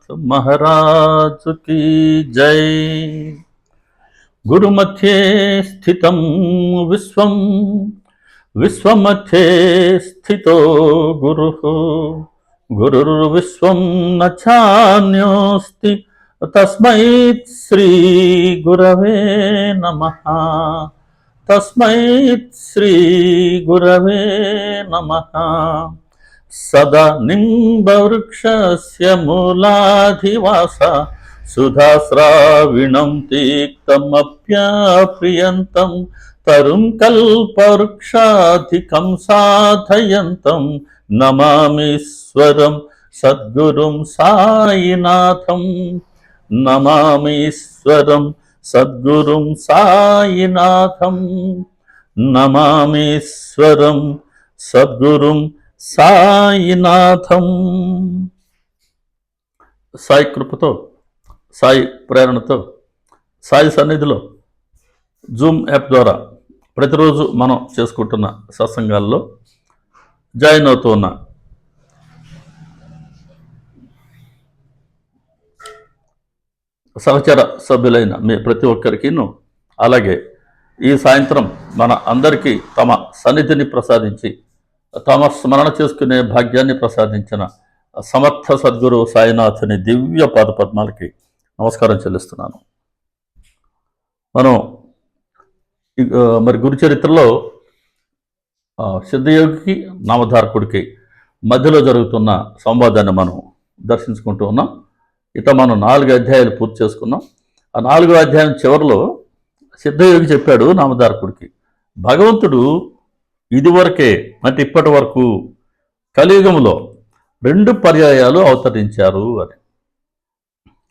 महाराज की जय। गुरुमध्ये स्थितं विश्वं विश्वमध्ये स्थितो गुरुः गुरुर्विश्वं न चान्योऽस्ति तस्मै श्री गुरवे नमः तस्मै श्री गुरवे नमः। सदा निम्बवृक्षस्य मूलाधिवास सुधास्राविणं तीक्तमप्याप्रियन्तं तरुं कल्पवृक्षाधिकं साधयन्तं नमामीश्वरं सद्गुरुं साईनाथं नमामीश्वरं सद्गुरुं साईनाथं नमामीश्वरं सद्गुरुं సాయినాథం। సాయి కృపతో, సాయి ప్రేరణతో, సాయి సన్నిధిలో జూమ్ యాప్ ద్వారా ప్రతిరోజు మనం చేసుకుంటున్న సత్సంగాల్లో జాయిన్ అవుతూ ఉన్న సహచర సభ్యులైన మీ ప్రతి ఒక్కరికిను, అలాగే ఈ సాయంత్రం మన అందరికీ తమ సన్నిధిని ప్రసాదించి తమ స్మరణ చేసుకునే భాగ్యాన్ని ప్రసాదించిన సమర్థ సద్గురు సాయినాథుని దివ్య పాదపద్మాలకి నమస్కారం చెల్లిస్తున్నాను। మనం మరి గురు చరిత్రలో సిద్ధయోగికి నామధారకుడికి మధ్యలో జరుగుతున్న సంవాదాన్ని మనం దర్శించుకుంటూ ఉన్నాం। ఇట మనం 4 అధ్యాయాలు పూర్తి చేసుకున్నాం। ఆ 4వ అధ్యాయం చివరిలో సిద్ధయోగి చెప్పాడు నామధారకుడికి, భగవంతుడు ఇదివరకే అంటే ఇప్పటి వరకు కలియుగంలో 2 పర్యాయాలు అవతరించారు అని।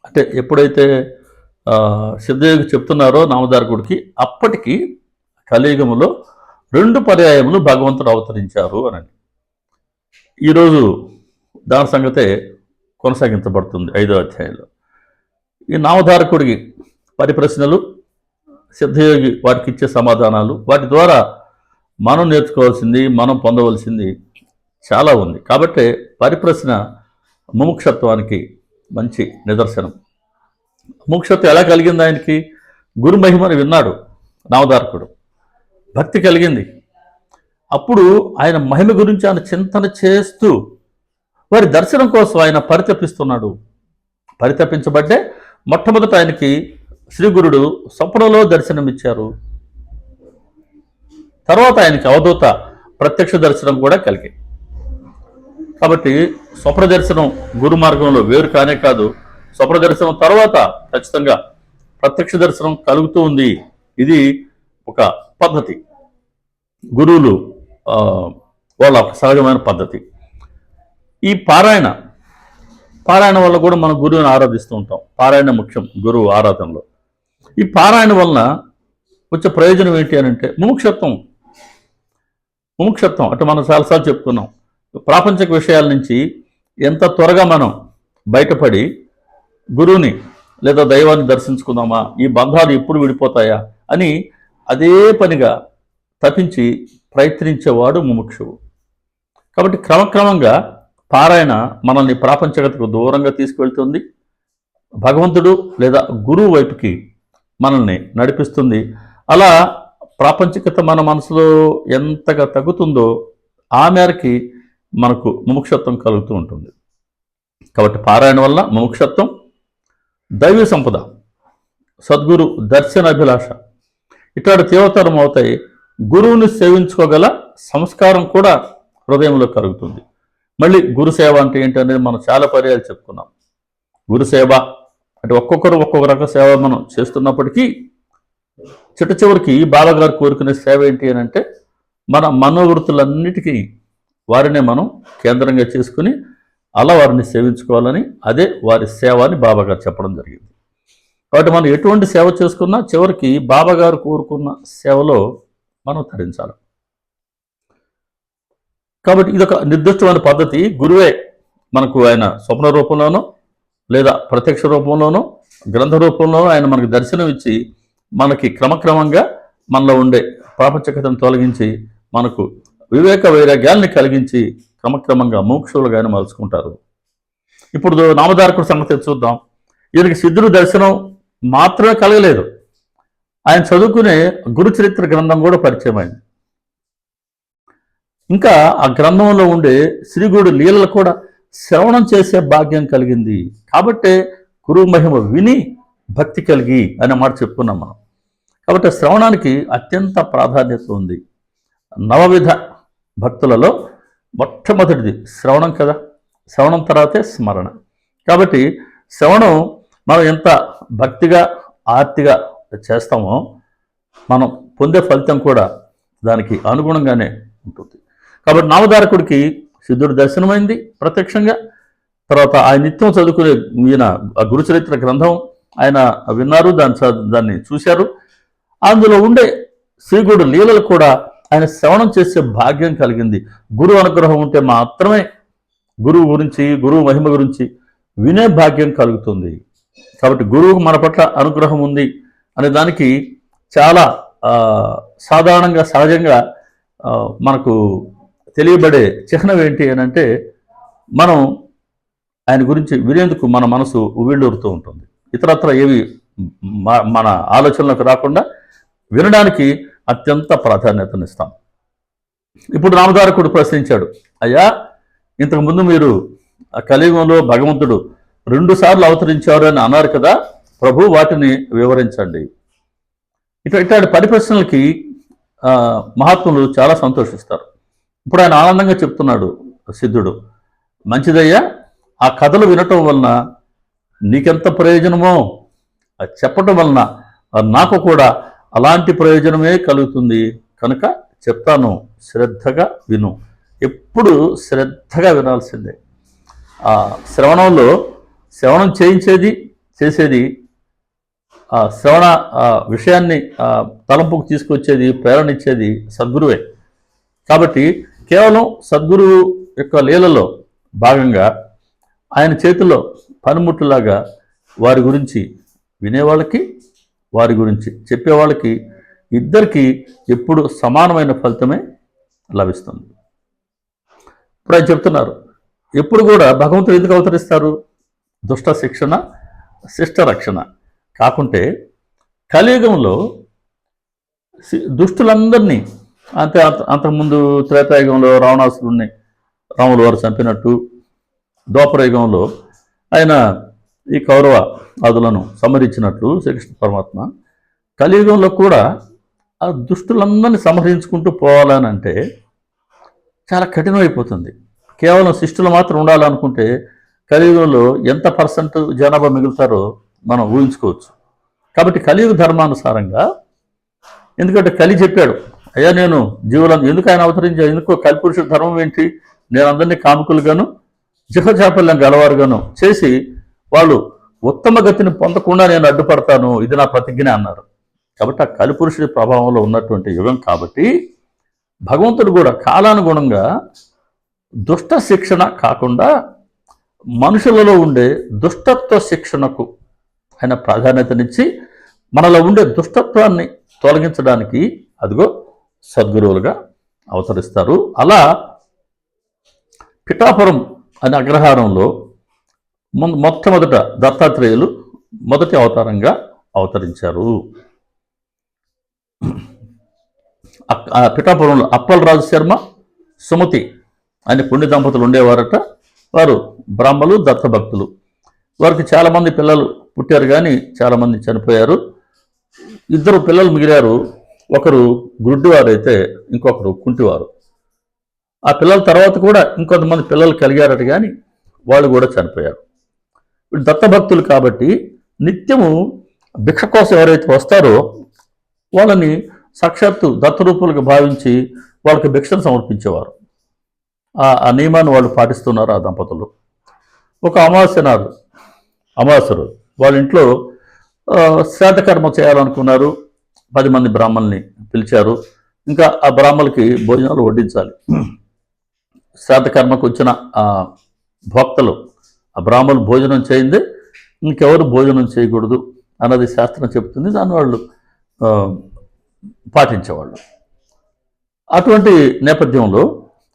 అంటే ఎప్పుడైతే సిద్ధయోగి చెప్తున్నారో నామధారకుడికి, అప్పటికి కలియుగంలో 2 పర్యాయములు భగవంతుడు అవతరించారు అని। ఈరోజు దాని సంగతే కొనసాగించబడుతుంది 5వ అధ్యాయంలో। ఈ నామధారకుడికి పరిప్రశ్నలు, సిద్ధయోగి వాటికి ఇచ్చే సమాధానాలు, వాటి ద్వారా మనం నేర్చుకోవాల్సింది, మనం పొందవలసింది చాలా ఉంది। కాబట్టి పరిప్రశ్న ముముక్షత్వానికి మంచి నిదర్శనం। ముముక్షత్వం ఎలా కలిగింది ఆయనకి? గురు మహిమని విన్నాడు నామధారకుడు, భక్తి కలిగింది। అప్పుడు ఆయన మహిమ గురించి ఆయన చింతన చేస్తూ వారి దర్శనం కోసం ఆయన పరితపిస్తున్నాడు। పరితపించబట్టే మొట్టమొదట ఆయనకి శ్రీ గురుడు స్వప్నంలో దర్శనమిచ్చారు। తర్వాత ఆయనకి అవధూత ప్రత్యక్ష దర్శనం కూడా కలిగాయి। కాబట్టి స్వప్న దర్శనం గురు మార్గంలో వేరు కానే కాదు, స్వప్న దర్శనం తర్వాత ఖచ్చితంగా ప్రత్యక్ష దర్శనం కలుగుతూ ఉంది। ఇది ఒక పద్ధతి, గురువులు వాళ్ళ సహజమైన పద్ధతి। ఈ పారాయణ వల్ల కూడా మనం గురువుని ఆరాధిస్తూ ఉంటాం। పారాయణ ముఖ్యం గురువు ఆరాధనలో। ఈ పారాయణ వలన వచ్చే ప్రయోజనం ఏంటి అని అంటే ముముక్షత్వం అంటే మనం చాలాసార్లు చెప్పుకున్నాం, ప్రాపంచిక విషయాల నుంచి ఎంత త్వరగా మనం బయటపడి గురువుని లేదా దైవాన్ని దర్శించుకుందామా, ఈ బంధాలు ఎప్పుడు విడిపోతాయా అని అదే పనిగా తపించి ప్రయత్నించేవాడు ముముక్షువు। కాబట్టి క్రమక్రమంగా పారాయణ మనల్ని ప్రాపంచికతకు దూరంగా తీసుకువెళ్తుంది, భగవంతుడు లేదా గురువు వైపుకి మనల్ని నడిపిస్తుంది। అలా ప్రాపంచికత మన మనసులో ఎంతగా తగ్గుతుందో ఆ మేరకి మనకు ముముక్షత్వం కలుగుతూ ఉంటుంది। కాబట్టి పారాయణ వల్ల ముముక్షత్వం, దైవీ సంపద, సద్గురు దర్శనాభిలాష ఇట్లాంటి తీవ్రతరం అవుతాయి। గురువుని సేవించుకోగల సంస్కారం కూడా హృదయంలో కలుగుతుంది। మళ్ళీ గురు సేవ అంటే ఏంటి అనేది మనం చాలా పర్యాలు చెప్పుకున్నాం। గురు సేవ అంటే ఒక్కొక్క రకం సేవ మనం చేస్తున్నప్పటికీ చిట్ట చివరికి బాబాగారు కోరుకునే సేవ ఏంటి అని అంటే మన మనోవృత్తులన్నిటికీ వారినే మనం కేంద్రంగా చేసుకుని అలా వారిని సేవించుకోవాలని, అదే వారి సేవ అని బాబాగారు చెప్పడం జరిగింది। కాబట్టి మనం ఎటువంటి సేవ చేసుకున్నా చివరికి బాబాగారు కోరుకున్న సేవలో మనం తరించాలి। కాబట్టి ఇదొక నిర్దిష్టమైన పద్ధతి। గురువే మనకు ఆయన స్వప్న రూపంలోనో లేదా ప్రత్యక్ష రూపంలోనో గ్రంథ రూపంలోనో ఆయన మనకు దర్శనం ఇచ్చి మనకి క్రమక్రమంగా మనలో ఉండే ప్రాపంచికతను తొలగించి మనకు వివేక వైరాగ్యాల్ని కలిగించి క్రమక్రమంగా మోక్షులుగానే మలుచుకుంటారు। ఇప్పుడు నామధారకుడి సంగతి చూద్దాం. ఈయనకి సిద్ధుడు దర్శనం మాత్రమే కలగలేదు, ఆయన చదువుకునే గురుచరిత్ర గ్రంథం కూడా పరిచయమైంది. ఇంకా ఆ గ్రంథంలో ఉండే శ్రీగుడి లీలలు కూడా శ్రవణం చేసే భాగ్యం కలిగింది. కాబట్టే గురువు మహిమ విని భక్తి కలిగి అనే మాట చెప్పుకున్నాం మనం. కాబట్టి శ్రవణానికి అత్యంత ప్రాధాన్యత ఉంది. నవవిధ భక్తులలో మొట్టమొదటిది శ్రవణం కదా, శ్రవణం తర్వాతే స్మరణ. కాబట్టి శ్రవణం మనం ఎంత భక్తిగా ఆర్తిగా చేస్తామో మనం పొందే ఫలితం కూడా దానికి అనుగుణంగానే ఉంటుంది. కాబట్టి నామధారకుడికి సిద్ధుడు దర్శనమైంది ప్రత్యక్షంగా. తర్వాత ఆయన నిత్యం చదువుకునే ఈయన గురుచరిత్ర గ్రంథం ఆయన విన్నారు, దాన్ని చూశారు. అందులో ఉండే శ్రీగుడు లీలలు కూడా ఆయన శ్రవణం చేసే భాగ్యం కలిగింది. గురువు అనుగ్రహం ఉంటే మాత్రమే గురువు గురించి, గురువు మహిమ గురించి వినే భాగ్యం కలుగుతుంది. కాబట్టి గురువుకు మన పట్ల అనుగ్రహం ఉంది అనే దానికి చాలా సాధారణంగా సహజంగా మనకు తెలియబడే చిహ్నం ఏంటి అని అంటే, మనం ఆయన గురించి వినేందుకు మన మనసు ఉవ్విళ్ళూరుతూ ఉంటుంది. ఇతరత్ర ఏవి మన ఆలోచనలకు రాకుండా వినడానికి అత్యంత ప్రాధాన్యతనిస్తాం. ఇప్పుడు నామధారకుడు ప్రశ్నించాడు, అయ్యా ఇంతకుముందు మీరు కలియుగంలో భగవంతుడు 2 సార్లు అవతరించారు అని అన్నారు కదా ప్రభు, వాటిని వివరించండి. ఇట్లాంటి పరిప్రశ్నలకి మహాత్ములు చాలా సంతోషిస్తారు. ఇప్పుడు ఆయన ఆనందంగా చెప్తున్నాడు సిద్ధుడు, మంచిదయ్యా, ఆ కథలు వినటం వలన నీకెంత ప్రయోజనమో చెప్పటం వలన నాకు కూడా అలాంటి ప్రయోజనమే కలుగుతుంది, కనుక చెప్తాను, శ్రద్ధగా విను. ఎప్పుడు శ్రద్ధగా వినాల్సిందే. ఆ శ్రవణం చేసేది ఆ శ్రవణ విషయాన్ని తలంపుకు తీసుకొచ్చేది, ప్రేరణ ఇచ్చేది సద్గురువే. కాబట్టి కేవలం సద్గురువు యొక్క లీలలో భాగంగా ఆయన చేతిలో పనిముట్టులాగా వారి గురించి వినేవాళ్ళకి, వారి గురించి చెప్పేవాళ్ళకి ఇద్దరికీ ఎప్పుడు సమానమైన ఫలితమే లభిస్తుంది. ఇప్పుడు ఆయన చెప్తున్నారు, ఎప్పుడు కూడా భగవంతుడు ఎందుకు అవతరిస్తారు? దుష్ట శిక్షణ, శిష్ట రక్షణ కాకుంటే కలియుగంలో దుష్టులందరినీ అంతకుముందు త్రేతాయుగంలో రావణాసురుణ్ణి రాములు వారు చంపినట్టు, ద్వాపరయుగంలో ఆయన ఈ కౌరవ ఆదులను సంహరించినట్లు శ్రీకృష్ణ పరమాత్మ కలియుగంలో కూడా ఆ దుష్టులందరినీ సంహరించుకుంటూ పోవాలనంటే చాలా కఠినమైపోతుంది. కేవలం శిష్టులు మాత్రం ఉండాలనుకుంటే కలియుగంలో ఎంత % జనాభా మిగులుతారో మనం ఊహించుకోవచ్చు. కాబట్టి కలియుగ ధర్మానుసారంగా, ఎందుకంటే కలి చెప్పాడు, అయ్యా నేను జీవులను ఎందుకు ఆయన అవతరించాడు, ఎందుకో కలిపురుషుల ధర్మం ఏంటి, నేను అందరినీ కాముకులుగాను జిహచాపల్యం గలవారుగాను చేసి వాళ్ళు ఉత్తమ గతిని పొందకుండా నేను అడ్డుపడతాను, ఇది నా ప్రతిజ్ఞ అన్నారు. కాబట్టి ఆ కలిపురుషుడి ప్రభావంలో ఉన్నటువంటి యుగం కాబట్టి భగవంతుడు కూడా కాలానుగుణంగా దుష్ట శిక్షణ కాకుండా మనుషులలో ఉండే దుష్టత్వ శిక్షణకు ఆయన ప్రాధాన్యతనిచ్చి మనలో ఉండే దుష్టత్వాన్ని తొలగించడానికి అదిగో సద్గురువులుగా అవతరిస్తారు. అలా పిఠాపురం అనే అగ్రహారంలో మొట్టమొదట దత్తాత్రేయులు మొదటి అవతారంగా అవతరించారు. పిఠాపురంలో అప్పలరాజు శర్మ, సుమతి అనే పుణ్య దంపతులు ఉండేవారట. వారు బ్రాహ్మలు, దత్తభక్తులు. వారికి చాలామంది పిల్లలు పుట్టారు, కానీ చాలామంది చనిపోయారు. 2 పిల్లలు మిగిలారు. ఒకరు గుడ్డివారు అయితే ఇంకొకరు కుంటివారు. ఆ పిల్లల తర్వాత కూడా ఇంకొంతమంది పిల్లలు కలిగారట, కానీ వాళ్ళు కూడా చనిపోయారు. దత్తభక్తులు కాబట్టి నిత్యము భిక్ష కోసం ఎవరైతే వస్తారో వాళ్ళని సాక్షాత్తు దత్తరూపులకు భావించి వాళ్ళకి భిక్షను సమర్పించేవారు. ఆ నియమాన్ని వాళ్ళు పాటిస్తున్నారు ఆ దంపతులు. ఒక అమావాస్య వాళ్ళ ఇంట్లో శ్రాద్ధకర్మ చేయాలనుకున్నారు. 10 మంది బ్రాహ్మణుల్ని పిలిచారు. ఇంకా ఆ బ్రాహ్మణులకి భోజనాలు వడ్డించాలి. శ్రాద్ధకర్మకు వచ్చిన భక్తులు ఆ బ్రాహ్మణులు భోజనం చేయిందే ఇంకెవరు భోజనం చేయకూడదు అన్నది శాస్త్రం చెబుతుంది. దాన్ని వాళ్ళు పాటించేవాళ్ళు. అటువంటి నేపథ్యంలో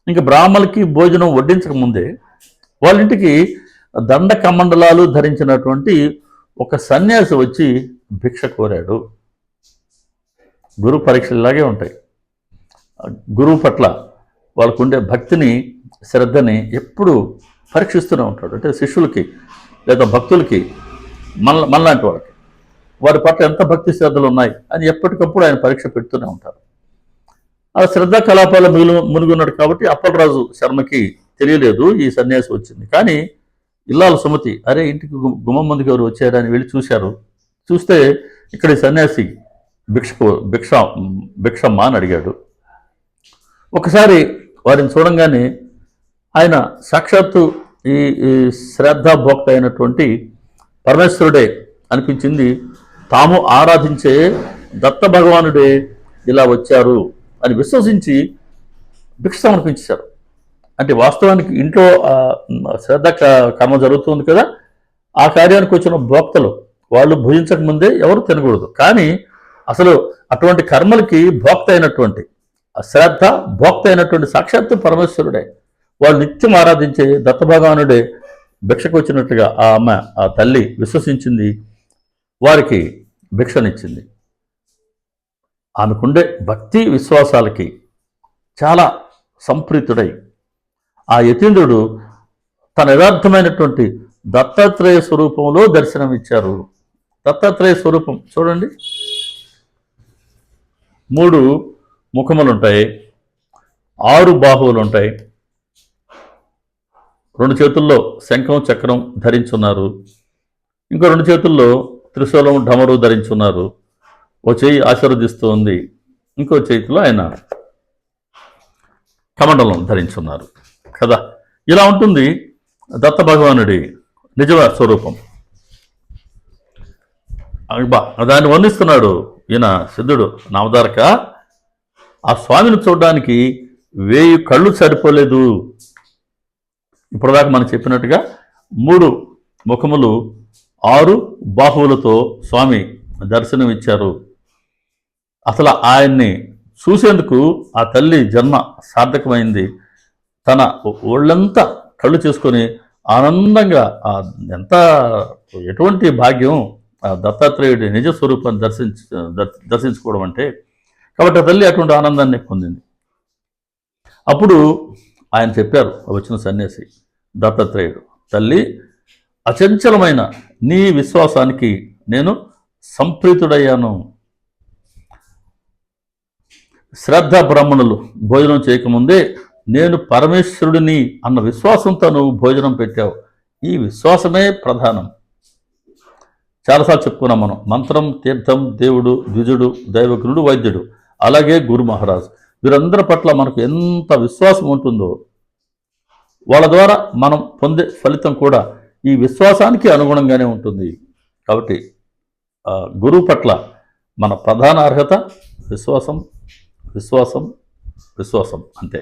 ఇంకా బ్రాహ్మణులకి భోజనం వడ్డించక ముందే వాళ్ళ ఇంటికి దండ కమండలాలు ధరించినటువంటి ఒక సన్యాసి వచ్చి భిక్ష కోరాడు. గురు పరీక్షలు ఇలాగే ఉంటాయి. గురువు పట్ల వాళ్ళకు ఉండే భక్తిని, శ్రద్ధని ఎప్పుడు పరీక్షిస్తూనే ఉంటాడు. అంటే శిష్యులకి లేదా భక్తులకి, మనలాంటి వాళ్ళకి వారి పట్ల ఎంత భక్తి శ్రద్ధలు ఉన్నాయి అని ఎప్పటికప్పుడు ఆయన పరీక్ష పెడుతూనే ఉంటారు. ఆ శ్రద్ధా కలాపాల మునిగున్నాడు కాబట్టి అప్పలరాజు శర్మకి తెలియలేదు ఈ సన్యాసి వచ్చింది. కానీ ఇల్లాల సుమతి, అరే ఇంటికి గుమ్మం ముందుకు ఎవరు వచ్చారని వెళ్ళి చూశారు. చూస్తే ఇక్కడ ఈ సన్యాసి భిక్షమ్మ అని అడిగాడు. ఒకసారి వారిని చూడంగానే ఆయన సాక్షాత్తు ఈ శ్రద్ధాభోక్త అయినటువంటి పరమేశ్వరుడే అనిపించింది. తాము ఆరాధించే దత్త భగవానుడే ఇలా వచ్చారు అని విశ్వసించి భిక్ష సమర్పించారు. అంటే వాస్తవానికి ఇంట్లో శ్రద్ధ కర్మ జరుగుతుంది కదా, ఆ కార్యానికి వచ్చిన భోక్తలు వాళ్ళు భుజించక ముందే ఎవరు తినకూడదు. కానీ అసలు అటువంటి కర్మలకి భోక్త అయినటువంటి శ్రద్ధ భోక్త అయినటువంటి సాక్షాత్తు పరమేశ్వరుడే, వాళ్ళు నిత్యం ఆరాధించే దత్త భగవానుడే భిక్షకు వచ్చినట్టుగా ఆ తల్లి విశ్వసించింది, వారికి భిక్షనిచ్చింది. ఆమెకుండే భక్తి విశ్వాసాలకి చాలా సంప్రీతుడై ఆ యతీంద్రుడు తన యథార్థమైనటువంటి దత్తాత్రేయ స్వరూపంలో దర్శనమిచ్చారు. దత్తాత్రేయ స్వరూపం చూడండి, 3 ముఖములుంటాయి, 6 బాహువులుంటాయి, 2 చేతుల్లో శంఖం చక్రం ధరించున్నారు, ఇంకో 2 చేతుల్లో త్రిశూలం ఢమరు ధరించున్నారు, ఓ చెయ్యి ఆశీర్వదిస్తూ ఉంది, ఇంకో చేతిలో ఆయన కమండలం ధరించున్నారు కదా. ఇలా ఉంటుంది దత్త భగవానుడి నిజమైన స్వరూపం. దాన్ని వర్ణిస్తున్నాడు ఈయన సిద్ధుడు నామధారక. ఆ స్వామిని చూడడానికి 1000 కళ్ళు సరిపోలేదు. ఇప్పటిదాకా మనం చెప్పినట్టుగా 3 ముఖములు 6 బాహువులతో స్వామి దర్శనం ఇచ్చారు. అసలు ఆయన్ని చూసేందుకు ఆ తల్లి జన్మ సార్థకమైంది. తన ఒళ్ళంతా కళ్ళు చేసుకొని ఆనందంగా ఎటువంటి భాగ్యం ఆ దత్తాత్రేయుడి నిజ స్వరూపాన్ని దర్శించుకోవడం అంటే. కాబట్టి ఆ తల్లి అటువంటి ఆనందాన్ని పొందింది. అప్పుడు ఆయన చెప్పారు, వచ్చిన సన్యాసి దత్తాత్రేయుడు, తల్లి అచంచలమైన నీ విశ్వాసానికి నేను సంప్రీతుడయ్యాను. శ్రద్ధ బ్రాహ్మణులు భోజనం చేయకముందే నేను పరమేశ్వరుడిని అన్న విశ్వాసంతో నువ్వు భోజనం పెట్టావు. ఈ విశ్వాసమే ప్రధానం. చాలాసార్లు చెప్పుకున్నాం మనం. మంత్రం, తీర్థం, దేవుడు, ద్విజుడు, దైవజ్ఞుడు, వైద్యుడు, అలాగే గురు మహారాజ్, వీరందరి పట్ల మనకు ఎంత విశ్వాసం ఉంటుందో వాళ్ళ ద్వారా మనం పొందే ఫలితం కూడా ఈ విశ్వాసానికి అనుగుణంగానే ఉంటుంది. కాబట్టి గురువు పట్ల మన ప్రధాన అర్హత విశ్వాసం, విశ్వాసం, విశ్వాసం అంతే.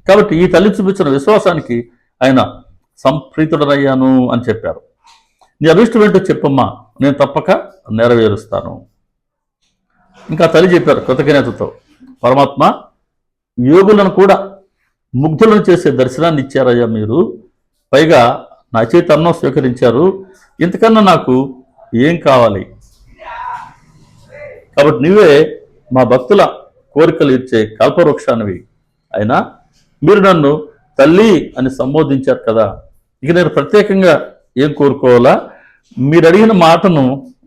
కాబట్టి ఈ తల్లి చూపించిన విశ్వాసానికి ఆయన సంప్రీతుడనయ్యాను అని చెప్పారు. నీ అభిష్టం ఏంటో చెప్పమ్మా, నేను తప్పక నెరవేరుస్తాను. ఇంకా తల్లి చెప్పారు కృతజ్ఞతతో, పరమాత్మ యోగులను కూడా ముగ్ధులను చేసే దర్శనాన్ని ఇచ్చారయ్యా మీరు, పైగా నా చేతి అన్నం స్వీకరించారు, ఇంతకన్నా నాకు ఏం కావాలి? కాబట్టి నువ్వే మా భక్తుల కోరికలు ఇచ్చే కల్పవృక్షానివి. అయినా మీరు నన్ను తల్లి అని సంబోధించారు కదా, ఇక నేను ప్రత్యేకంగా ఏం కోరుకోవాలా? మీరు అడిగిన మాటను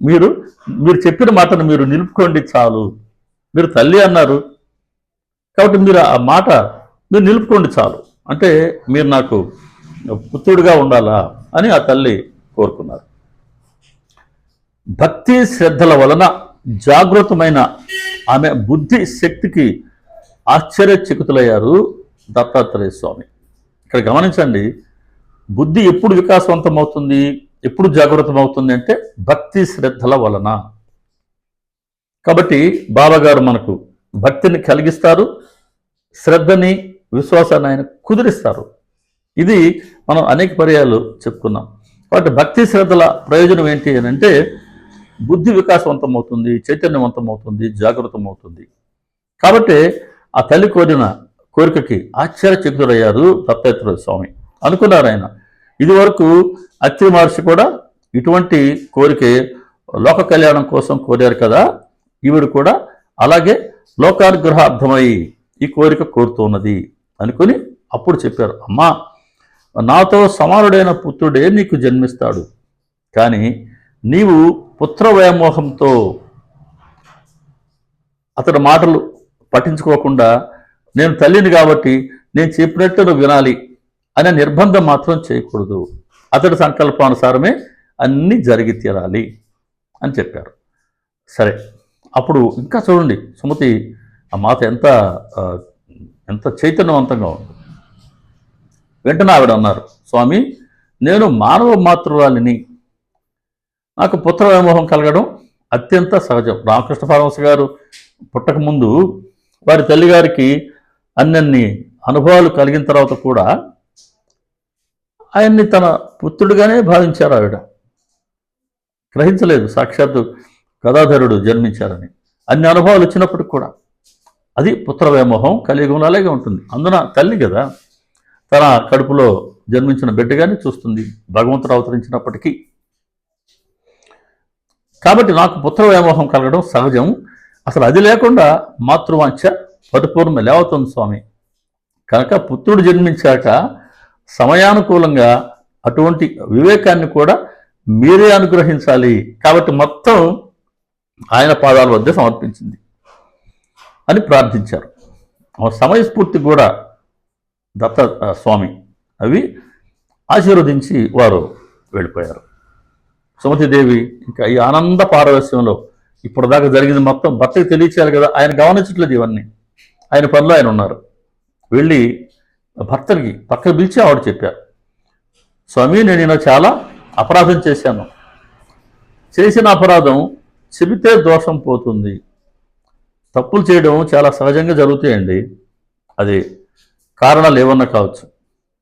మీరు చెప్పిన మాటను మీరు నిలుపుకోండి చాలు. మీరు తల్లి అన్నారు కాబట్టి మీరు ఆ మాట మీరు నిలుపుకోండి చాలు. అంటే మీరు నాకు పుత్రుడిగా ఉండాలా అని ఆ తల్లి కోరుకున్నారు. భక్తి శ్రద్ధల వలన జాగృతమైన ఆమె బుద్ధి శక్తికి ఆశ్చర్యచకితులయ్యారు దత్తాత్రేయ స్వామి. ఇక్కడ గమనించండి, బుద్ధి ఎప్పుడు వికాసవంతం అవుతుంది, ఎప్పుడు జాగృతం అవుతుంది అంటే భక్తి శ్రద్ధల వలన. కాబట్టి బాబాగారు మనకు భక్తిని కలిగిస్తారు, శ్రద్ధని, విశ్వాసాన్ని ఆయన కుదిరిస్తారు. ఇది మనం అనేక పర్యాలు చెప్పుకున్నాం. కాబట్టి భక్తి శ్రద్ధల ప్రయోజనం ఏంటి అని అంటే బుద్ధి వికాసవంతం అవుతుంది, చైతన్యవంతం అవుతుంది, జాగృతం అవుతుంది. కాబట్టి ఆ తల్లి కోరిన కోరికకి ఆశ్చర్యచకితుడయ్యారు దత్తాత్రేయ స్వామి. అనుకున్నారు ఆయన, ఇది వరకు అత్రి మహర్షి కూడా ఇటువంటి కోరికే లోక కళ్యాణం కోసం కోరారు కదా, ఈవిడ కూడా అలాగే లోకానుగ్రహార్థమై ఈ కోరిక కోరుతున్నది అనుకుని అప్పుడు చెప్పారు, అమ్మా నాతో సమానుడైన పుత్రుడే నీకు జన్మిస్తాడు, కానీ నీవు పుత్ర వ్యామోహంతో అతడి మాటలు పట్టించుకోకుండా నేను తల్లిని కాబట్టి నేను చెప్పినట్టు నువ్వు వినాలి అనే నిర్బంధం మాత్రం చేయకూడదు, అతడి సంకల్పానుసారమే అన్నీ జరిగి తీరాలి అని చెప్పారు. సరే, అప్పుడు ఇంకా చూడండి సుమతి ఆ మాత ఎంత ఎంత చైతన్యవంతంగా ఉంది. వెంటనే ఆవిడ అన్నారు, స్వామి నేను మానవ మాతృరాలిని, నాకు పుత్ర వ్యామోహం కలగడం అత్యంత సహజం. రామకృష్ణ పరమహంస గారు పుట్టకముందు వారి తల్లిగారికి అన్ని అనుభవాలు కలిగిన తర్వాత కూడా ఆయన్ని తన పుత్రుడిగానే భావించారు. ఆవిడ గ్రహించలేదు సాక్షాత్తు గదాధరుడు జన్మించారని. అన్ని అనుభవాలు వచ్చినప్పటికి కూడా అది పుత్ర వ్యామోహం కలియుగంలో అలాగే ఉంటుంది. అందున తల్లి కదా, తన కడుపులో జన్మించిన బిడ్డగానే చూస్తుంది భగవంతుడు అవతరించినప్పటికీ. కాబట్టి నాకు పుత్ర వ్యామోహం కలగడం సహజం. అసలు అది లేకుండా మాతృవాంఛ పరిపూర్ణ లేవుతుంది స్వామి. కనుక పుత్రుడు జన్మించాక సమయానుకూలంగా అటువంటి వివేకాన్ని కూడా మీరే అనుగ్రహించాలి. కాబట్టి మొత్తం ఆయన పాదాల వద్ద సమర్పించింది అని ప్రార్థించారు. సమయస్ఫూర్తి కూడా దత్త స్వామి అవి ఆశీర్వదించి వారు వెళ్ళిపోయారు. సుమతిదేవి ఇంకా ఈ ఆనంద పారవస్యంలో ఇప్పుడు దాకా జరిగింది మొత్తం భర్తకి తెలియచేయాలి కదా, ఆయన గమనించట్లేదు ఇవన్నీ, ఆయన పనిలో ఆయన ఉన్నారు. వెళ్ళి భర్తకి పక్కన పిలిచి ఆవిడ చెప్పారు, స్వామి నేను ఇలా చాలా అపరాధం చేశాను, చేసిన అపరాధం చెబితే దోషం పోతుంది. తప్పులు చేయడం చాలా సహజంగా జరుగుతాయండి, అది కారణాలు ఏమన్నా కావచ్చు,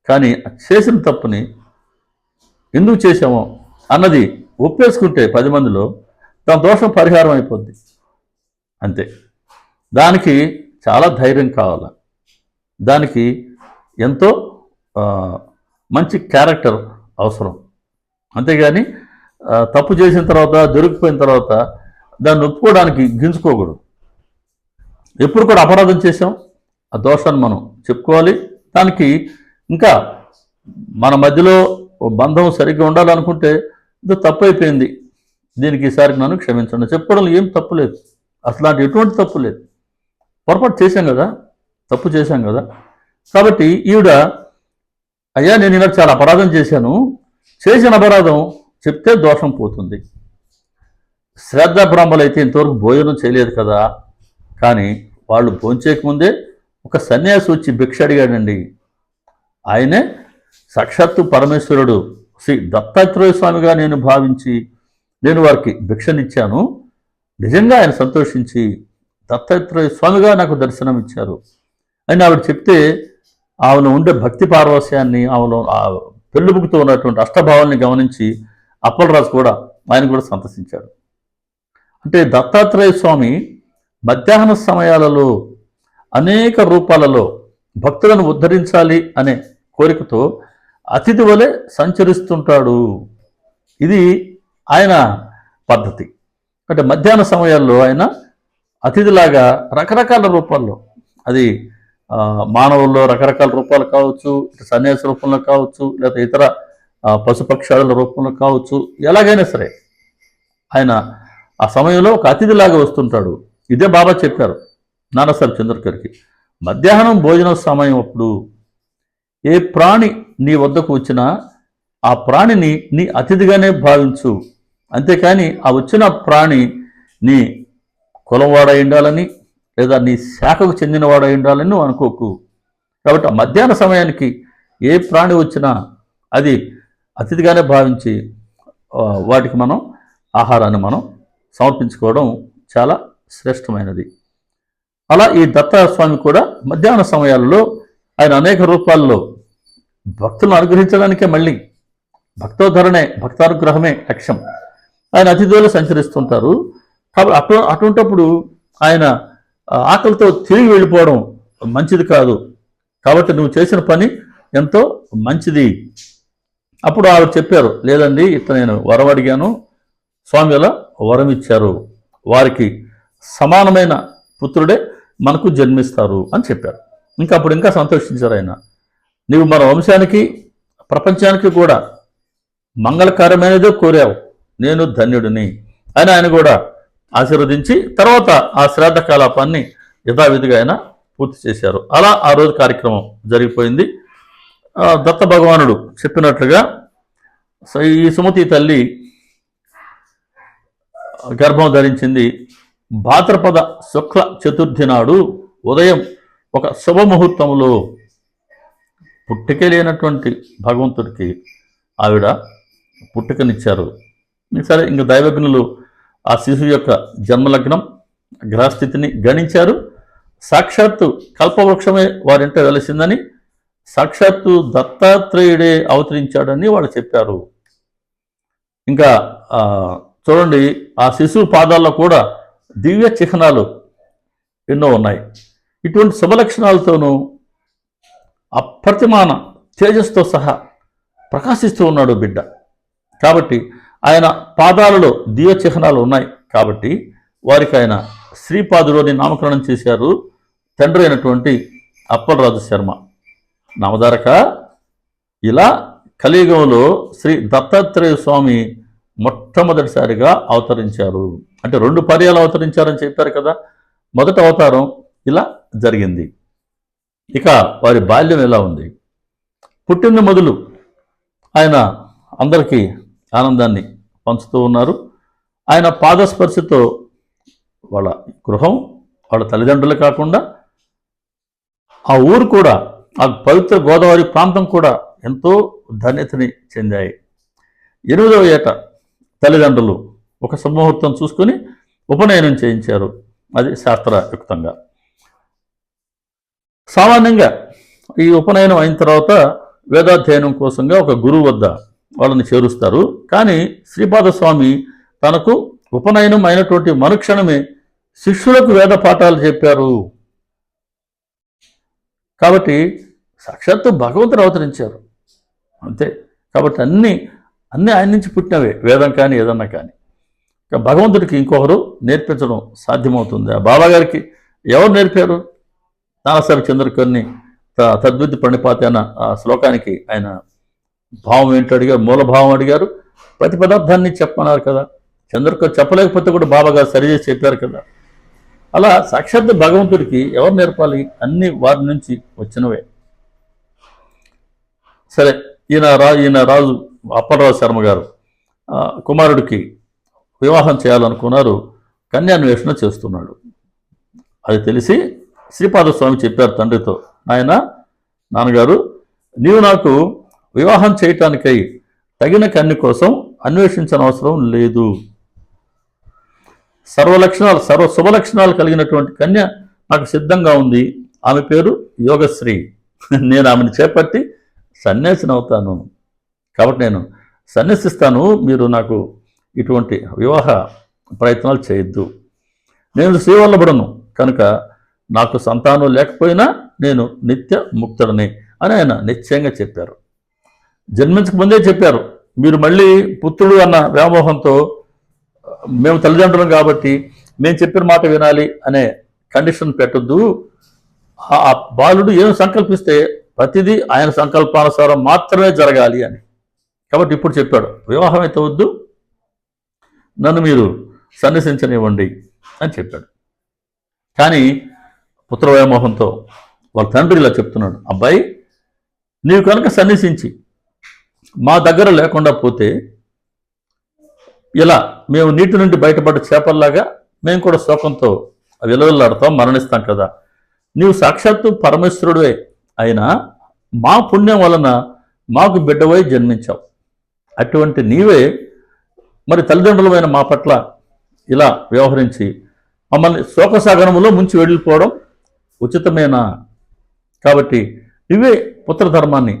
కానీ చేసిన తప్పుని ఎందుకు చేశామో అన్నది ఒప్పేసుకుంటే 10 మందిలో దాని దోషం పరిహారం అయిపోద్ది. అంతే. దానికి చాలా ధైర్యం కావాలి, దానికి ఎంతో మంచి క్యారెక్టర్ అవసరం. అంతేగాని తప్పు చేసిన తర్వాత దొరికిపోయిన తర్వాత దాన్ని ఒప్పుకోవడానికి గింజుకోకూడదు. ఎప్పుడు కూడా అపరాధం చేసాం, ఆ దోషాన్ని మనం చెప్పుకోవాలి. దానికి ఇంకా మన మధ్యలో బంధం సరిగ్గా ఉండాలనుకుంటే ఇది తప్పు అయిపోయింది, దీనికి ఈసారికి నన్ను క్షమించండి చెప్పుకోవడంలో ఏం తప్పు లేదు. అసలు ఎటువంటి తప్పు లేదు. పొరపాటు చేశాం కదా, తప్పు చేశాం కదా. కాబట్టి ఈవిడ, అయ్యా నేను ఇలా చాలా అపరాధం చేశాను, చేసిన అపరాధం చెప్తే దోషం పోతుంది. శ్రద్ధ బ్రాహ్మలు అయితే ఇంతవరకు భోజనం చేయలేదు కదా, కానీ వాళ్ళు భోంచేయకముందే ఒక సన్యాసి వచ్చి భిక్ష అడిగాడండి. ఆయనే సాక్షాత్తు పరమేశ్వరుడు శ్రీ దత్తాత్రేయ స్వామిగా నేను భావించి నేను వారికి భిక్షనిచ్చాను. నిజంగా ఆయన సంతోషించి దత్తాత్రేయ స్వామిగా నాకు దర్శనం ఇచ్చారు అని ఆవిడ చెప్తే, ఆమెను ఉండే భక్తి పారవస్యాన్ని, ఆమెలో పెళ్ళుబుకుతూ ఉన్నటువంటి అష్టభావాల్ని గమనించి అప్పలరాజు కూడా ఆయన కూడా సంతసించాడు. అంటే దత్తాత్రేయ స్వామి మధ్యాహ్న సమయాలలో అనేక రూపాలలో భక్తులను ఉద్ధరించాలి అనే కోరికతో అతిథి వలె సంచరిస్తుంటాడు. ఇది ఆయన పద్ధతి. అంటే మధ్యాహ్న సమయాల్లో ఆయన అతిథిలాగా రకరకాల రూపాల్లో, అది మానవుల్లో రకరకాల రూపాలు కావచ్చు, సన్యాసి రూపంలో కావచ్చు, లేదా ఇతర పశుపక్షాదుల రూపంలో కావచ్చు, ఎలాగైనా సరే ఆయన ఆ సమయంలో ఒక అతిథిలాగా వస్తుంటాడు. ఇదే బాబా చెప్పారు నానాసాహెబ్ చంద్రకర్కి. మధ్యాహ్నం భోజనం సమయం అప్పుడు ఏ ప్రాణి నీ వద్దకు వచ్చినా ఆ ప్రాణిని నీ అతిథిగానే భావించు, అంతేకాని ఆ వచ్చిన ప్రాణి నీ కులంవాడై ఉండాలని లేదా నీ శాఖకు చెందినవాడై ఉండాలని నువ్వు అనుకోకు. కాబట్టి ఆ మధ్యాహ్న సమయానికి ఏ ప్రాణి వచ్చినా అది అతిథిగానే భావించి వాటికి మనం ఆహారాన్ని మనం సమర్పించుకోవడం చాలా శ్రేష్టమైనది. అలా ఈ దత్తాస్వామి కూడా మధ్యాహ్న సమయాల్లో ఆయన అనేక రూపాల్లో భక్తులను అనుగ్రహించడానికే, మళ్ళీ భక్తోద్ధరణే, భక్తానుగ్రహమే లక్ష్యం. ఆయన అతిథులు సంచరిస్తుంటారు. కాబట్టి అటువంటప్పుడు ఆయన ఆకలితో తిరిగి వెళ్ళిపోవడం మంచిది కాదు. కాబట్టి నువ్వు చేసిన పని ఎంతో మంచిది అప్పుడు ఆవిడ చెప్పారు, లేదండి ఇట్లా నేను వరం అడిగాను, స్వామి అలా వరం ఇచ్చారు, వారికి సమానమైన పుత్రుడే మనకు జన్మిస్తారు అని చెప్పారు. ఇంకా అప్పుడు ఇంకా సంతోషించారు ఆయన. నీవు మన వంశానికి ప్రపంచానికి కూడా మంగళకరమైనదే కోరావు, నేను ధన్యుడిని అని ఆయన కూడా ఆశీర్వదించి తర్వాత ఆ శ్రాద్ధ కలాపాన్ని యథావిధిగా ఆయన పూర్తి చేశారు. అలా ఆ రోజు కార్యక్రమం జరిగిపోయింది. దత్త భగవానుడు చెప్పినట్లుగా ఈ సుమతి తల్లి గర్భం ధరించింది. భాద్రపద శుక్ల చతుర్థి నాడు ఉదయం ఒక శుభముహూర్తంలో పుట్టుక లేనటువంటి భగవంతుడికి ఆవిడ పుట్టుకనిచ్చారు. సరే, ఇంక దైవజ్ఞులు ఆ శిశువు యొక్క జన్మలగ్నం గ్రహస్థితిని గణించారు. సాక్షాత్తు కల్పవృక్షమే వారింట వెలిసిందని, సాక్షాత్తు దత్తాత్రేయుడే అవతరించాడని వాళ్ళు చెప్పారు. ఇంకా చూడండి, ఆ శిశువు పాదాల్లో కూడా దివ్య చిహ్నాలు ఎన్నో ఉన్నాయి. ఇటువంటి శుభలక్షణాలతోనూ అప్రతిమాన తేజస్తో సహా ప్రకాశిస్తూ ఉన్నాడు బిడ్డ. కాబట్టి ఆయన పాదాలలో దివ్య చిహ్నాలు ఉన్నాయి కాబట్టి వారికి ఆయన శ్రీపాదుడు అని నామకరణం చేశారు తండ్రి అయినటువంటి అప్పలరాజు శర్మ. నామధారక ఇలా కలియుగంలో శ్రీ దత్తాత్రేయ స్వామి మొట్టమొదటిసారిగా అవతరించారు. అంటే 2 పర్యాలు అవతరించారని చెప్పారు కదా. మొదటి అవతారం ఇలా జరిగింది. ఇక వారి బాల్యం ఎలా ఉంది? పుట్టిన మొదలు ఆయన అందరికీ ఆనందాన్ని పంచుతూ ఉన్నారు. ఆయన పాదస్పర్శతో వాళ్ళ గృహం, వాళ్ళ తల్లిదండ్రులు కాకుండా ఆ ఊరు కూడా, ఆ పవిత్ర గోదావరి ప్రాంతం కూడా ఎంతో ధన్యతని చెందాయి. 8వ ఏట తల్లిదండ్రులు ఒక శుభముహూర్తం చూసుకొని ఉపనయనం చేయించారు. అది శాస్త్రయుక్తంగా. సామాన్యంగా ఈ ఉపనయనం అయిన తర్వాత వేదాధ్యయనం కోసంగా ఒక గురువు వద్ద వాళ్ళని చేరుస్తారు. కానీ శ్రీపాదస్వామి తనకు ఉపనయనం అయినటువంటి మరుక్షణమే శిష్యులకు వేద పాఠాలు చెప్పారు. కాబట్టి సాక్షాత్తు భగవంతుడు అవతరించారు అంతే. కాబట్టి అన్నీ ఆయన నుంచి పుట్టినవే, వేదం కానీ ఏదన్నా కానీ. భగవంతుడికి ఇంకొకరు నేర్పించడం సాధ్యమవుతుంది. ఆ బాబాగారికి ఎవరు నేర్పారు? నానాసాహెబ్ చంద్రకర్ని తద్విద్య ప్రణిపాత అన్న ఆ శ్లోకానికి ఆయన భావం ఏంటో అడిగారు, మూలభావం అడిగారు. ప్రతి పదార్థాన్ని చెప్పన్నారు కదా. చంద్రకర్ చెప్పలేకపోతే కూడా బాబాగారు సరిచేసి చెప్పారు కదా. అలా సాక్షాత్ భగవంతుడికి ఎవరు నేర్పాలి? అన్ని వారి నుంచి వచ్చినవే. సరే, ఈయన రాజు అప్పలరాజు శర్మ గారు కుమారుడికి వివాహం చేయాలనుకున్నారు. కన్యాన్వేషణ చేస్తున్నాడు. అది తెలిసి శ్రీపాదస్వామి చెప్పారు తండ్రితో, నాన్నగారు, నీవు నాకు వివాహం చేయటానికై తగిన కన్య కోసం అన్వేషించనవసరం లేదు. సర్వ శుభలక్షణాలు కలిగినటువంటి కన్య నాకు సిద్ధంగా ఉంది. ఆమె పేరు యోగశ్రీ. నేను ఆమెను చేపట్టి సన్యాసిని అవుతాను. కాబట్టి నేను సన్యసిస్తాను. మీరు నాకు ఇటువంటి వివాహ ప్రయత్నాలు చేయొద్దు. నేను శ్రీవల్లభుడను కనుక నాకు సంతానం లేకపోయినా నేను నిత్య ముక్తుడని అని ఆయన నిశ్చయంగా చెప్పారు. జన్మించక ముందే చెప్పారు, మీరు మళ్ళీ పుత్రుడు అన్న వ్యామోహంతో మేము తల్లిదండ్రులం కాబట్టి మేము చెప్పిన మాట వినాలి అనే కండిషన్ పెట్టొద్దు. ఆ బాలుడు ఏం సంకల్పిస్తే ప్రతిదీ ఆయన సంకల్పానుసారం మాత్రమే జరగాలి అని. కాబట్టి ఇప్పుడు చెప్పాడు, వివాహం అయితే వద్దు, నన్ను మీరు సన్యసించనివ్వండి అని చెప్పాడు. కానీ పుత్రవ్యామోహంతో వాళ్ళ తండ్రి ఇలా చెప్తున్నాడు, అబ్బాయి, నీవు కనుక సన్యసించి మా దగ్గర లేకుండా పోతే ఇలా మేము నీటి నుండి బయటపడ్డ చేపల్లాగా మేము కూడా శోకంతో విలవిల్లాడతాం, మరణిస్తాం కదా. నీవు సాక్షాత్తు పరమేశ్వరుడే అయినా మా పుణ్యం వలన మాకు బిడ్డవై జన్మించావు. అటువంటి నీవే మరి తల్లిదండ్రులమైన మా పట్ల ఇలా వ్యవహరించి మమ్మల్ని శోకసాగరములో ముంచి వెళ్ళిపోవడం ఉచితమేనా? కాబట్టి నువ్వే పుత్రధర్మాన్ని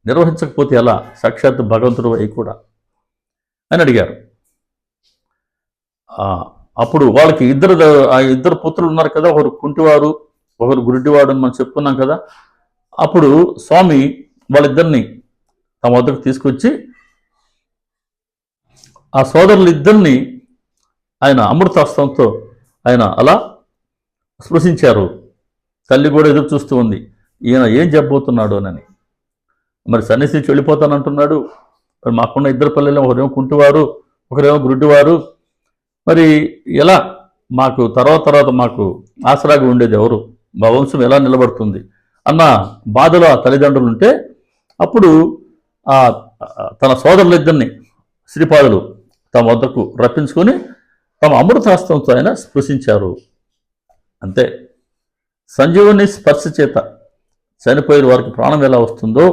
నిర్వహించకపోతే ఎలా? సాక్షాత్తు భగవంతుడు అయి కూడా అని అడిగారు. అప్పుడు వాళ్ళకి ఇద్దరు పుత్రులు ఉన్నారు కదా, ఒకరు కుంటివారు, ఒకరు గురుడివాడు అని మనం చెప్పుకున్నాం కదా. అప్పుడు స్వామి వాళ్ళిద్దరిని తమ వద్దకు తీసుకొచ్చి ఆ సోదరులిద్దరిని ఆయన అమృతాస్త్రంతో ఆయన అలా స్పృశించారు. తల్లి కూడా ఎదురు చూస్తూ ఉంది, ఈయన ఏం చెప్పబోతున్నాడు అని. మరి సన్నిధించి వెళ్ళిపోతానంటున్నాడు. మరి మాకున్న ఇద్దరు పిల్లలు, ఒకరేమో కుంటివారు, ఒకరేమో గుడ్డివారు, మరి ఎలా మాకు తర్వాత మాకు ఆసరాగా ఉండేది ఎవరు, మా వంశం ఎలా నిలబడుతుంది అన్న బాధలో ఆ తల్లిదండ్రులు ఉంటే, అప్పుడు ఆ తన సోదరులిద్దరిని శ్రీపాదులు తమ వద్దకు రప్పించుకొని తమ అమృతాస్త్రంతో ఆయన స్పృశించారు. అంతే. సంజీవుని స్పర్శ చేత చనిపోయిన వారికి ప్రాణం ఎలా వస్తుందో,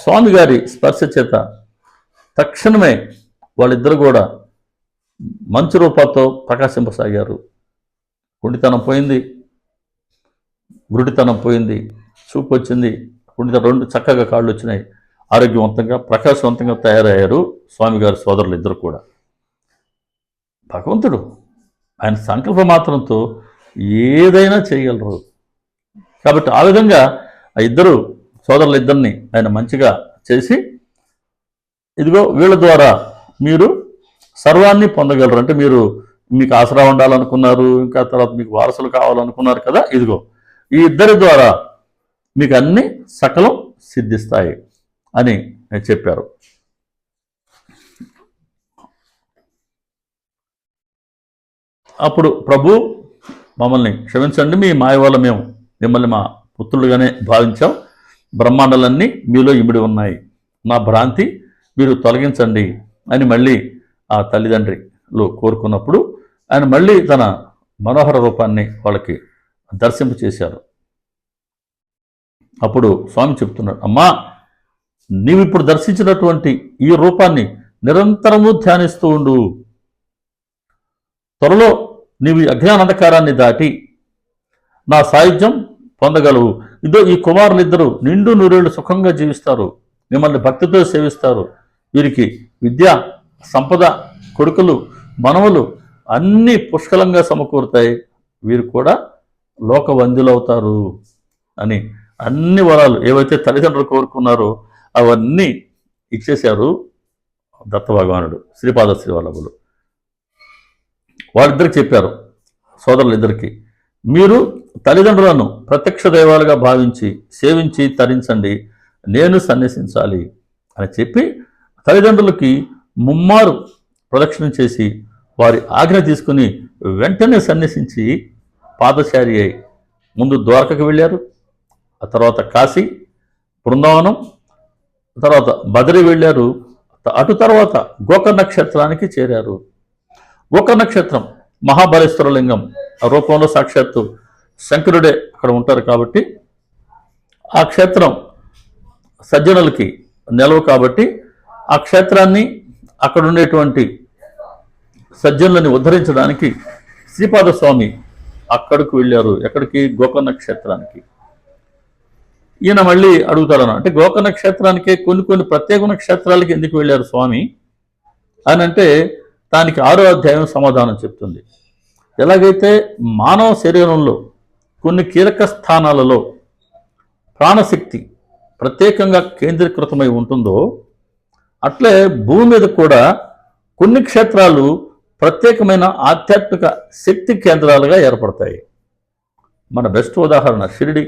స్వామి గారి స్పర్శ చేత తక్షణమే వాళ్ళిద్దరు కూడా మంచు రూపాలతో ప్రకాశింపసాగారు. కుంటితనం పోయింది, గురుడితనం పోయింది, చూపు వచ్చింది, కుంటితనం రెండు చక్కగా కాళ్ళు వచ్చినాయి, ఆరోగ్యవంతంగా ప్రకాశవంతంగా తయారయ్యారు స్వామిగారి సోదరులు ఇద్దరు కూడా. భగవంతుడు ఆయన సంకల్ప మాత్రంతో ఏదైనా చేయగలరు. కాబట్టి ఆ విధంగా ఆ ఇద్దరు సోదరులిద్దరిని ఆయన మంచిగా చేసి, ఇదిగో వీళ్ళ ద్వారా మీరు సర్వాన్ని పొందగలరు. అంటే మీకు ఆసరా ఉండాలనుకున్నారు, ఇంకా తర్వాత మీకు వారసులు కావాలనుకున్నారు కదా, ఇదిగో ఈ ఇద్దరి ద్వారా మీకు అన్ని సకలం సిద్ధిస్తాయి అని చెప్పారు. అప్పుడు ప్రభు, మమ్మల్ని క్షమించండి, మీ మాయ వల్ల మేము మిమ్మల్ని మా పుత్రులుగానే భావించాం, బ్రహ్మాండాలన్నీ మీలో ఇమిడి ఉన్నాయి, నా భ్రాంతి మీరు తొలగించండి అని మళ్ళీ ఆ తల్లిదండ్రులు కోరుకున్నప్పుడు ఆయన మళ్ళీ తన మనోహర రూపాన్ని వాళ్ళకి దర్శింప చేశారు. అప్పుడు స్వామి చెప్తున్నాడు, అమ్మా, నీవు ఇప్పుడు దర్శించినటువంటి ఈ రూపాన్ని నిరంతరము ధ్యానిస్తూ ఉండు. త్వరలో నీవు అజ్ఞానంధకారాన్ని దాటి నా సాయుధ్యం పొందగలవు. ఇదో ఈ కుమారులిద్దరూ నిండు నూరేళ్లు సుఖంగా జీవిస్తారు, మిమ్మల్ని భక్తితో సేవిస్తారు. వీరికి విద్య, సంపద, కొడుకులు, మనవలు అన్నీ పుష్కలంగా సమకూరుతాయి. వీరు కూడా లోకవంద్యులవుతారు అని అన్ని వరాలు ఏవైతే తల్లిదండ్రులు కోరుకున్నారో అవన్నీ ఇచ్చేశారు దత్త భగవానుడు, శ్రీపాద శ్రీవల్లభులు. వాళ్ళిద్దరికి చెప్పారు, సోదరులిద్దరికి, మీరు తల్లిదండ్రులను ప్రత్యక్ష దైవాలుగా భావించి సేవించి తరించండి, నేను సన్యసించాలి అని చెప్పి తల్లిదండ్రులకి ముమ్మారు ప్రదక్షిణం చేసి వారి ఆజ్ఞ తీసుకుని వెంటనే సన్యసించి పాదచారి అయి ముందు ద్వారకకు వెళ్ళారు, ఆ తర్వాత కాశీ, బృందావనం, తర్వాత బదరి వెళ్ళారు. అటు తర్వాత గోకర్ణ నక్షత్రానికి చేరారు. గోకర్ణ నక్షత్రం మహాబలేశ్వర లింగం ఆ రూపంలో సాక్షాత్తు శంకరుడే అక్కడ ఉంటారు కాబట్టి ఆ క్షేత్రం సజ్జనులకి నిలవు కాబట్టి ఆ క్షేత్రాన్ని అక్కడ ఉండేటువంటి సజ్జనులని ఉద్ధరించడానికి శ్రీపాద స్వామి అక్కడికి వెళ్ళారు. ఎక్కడికి? గోకర్ణ క్షేత్రానికి. ఈయన మళ్ళీ అడుగుతారన్న, అంటే గోకర్ణ క్షేత్రానికే కొన్ని ప్రత్యేకమైన క్షేత్రాలకి ఎందుకు వెళ్ళారు స్వామి అని అంటే దానికి 6వ అధ్యాయం సమాధానం చెప్తుంది. ఎలాగైతే మానవ శరీరంలో కొన్ని కీలక స్థానాలలో ప్రాణశక్తి ప్రత్యేకంగా కేంద్రీకృతమై ఉంటుందో అట్లే భూమి మీద కూడా కొన్ని క్షేత్రాలు ప్రత్యేకమైన ఆధ్యాత్మిక శక్తి కేంద్రాలుగా ఏర్పడతాయి. మన బెస్ట్ ఉదాహరణ షిరిడి,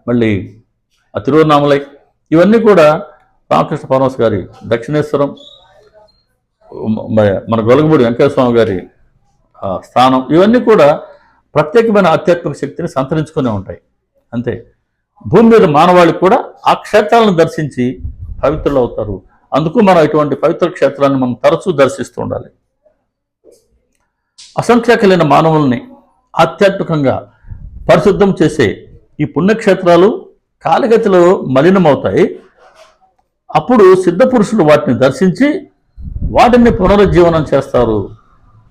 మళ్ళీ ఆ తిరువన్నామలై, ఇవన్నీ కూడా రామకృష్ణ పరమహంస గారి దక్షిణేశ్వరం, మన గొలగమూడి వెంకటేశ్వర స్వామి గారి స్థానం, ఇవన్నీ కూడా ప్రత్యేకమైన ఆధ్యాత్మిక శక్తిని సంతరించుకునే ఉంటాయి. అంతే, భూమి మీద మానవాళికి కూడా ఆ క్షేత్రాలను దర్శించి పవిత్రులు అవుతారు. అందుకు మనం ఇటువంటి పవిత్ర క్షేత్రాన్ని మనం తరచూ దర్శిస్తూ ఉండాలి. అసంఖ్యాకులైన మానవుల్ని ఆధ్యాత్మికంగా పరిశుద్ధం చేసే ఈ పుణ్యక్షేత్రాలు కాలగతిలో మలినమవుతాయి. అప్పుడు సిద్ధపురుషులు వాటిని దర్శించి వాటిని పునరుజ్జీవనం చేస్తారు.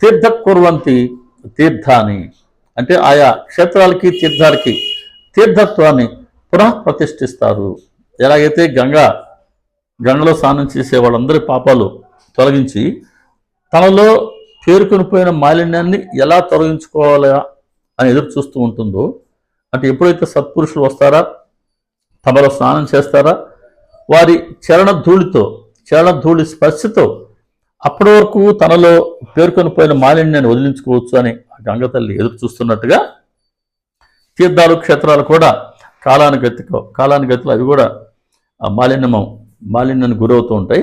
తీర్థ కుర్వంతి తీర్థాన్ని, అంటే ఆయా క్షేత్రాలకి తీర్థాలకి తీర్థత్వాన్ని పునః ప్రతిష్ఠిస్తారు. ఎలాగైతే గంగలో స్నానం చేసే వాళ్ళందరి పాపాలు తొలగించి తనలో పేరుకొని పోయిన మాలిన్యాన్ని ఎలా తొలగించుకోవాలా అని ఎదురు చూస్తూ ఉంటుందో, అంటే ఎప్పుడైతే సత్పురుషులు వస్తారా, తమలో స్నానం చేస్తారా? వారి చరణ ధూళి స్పర్శతో అప్పటి వరకు తనలో పేర్కొని పోయిన మాలిన్యాన్ని వదిలించుకోవచ్చు అని ఆ గంగతల్లి ఎదురు చూస్తున్నట్టుగా తీర్థాలు క్షేత్రాలు కూడా కాలానుగతిలో అవి కూడా మాలిన్యానికి గురవుతూ ఉంటాయి.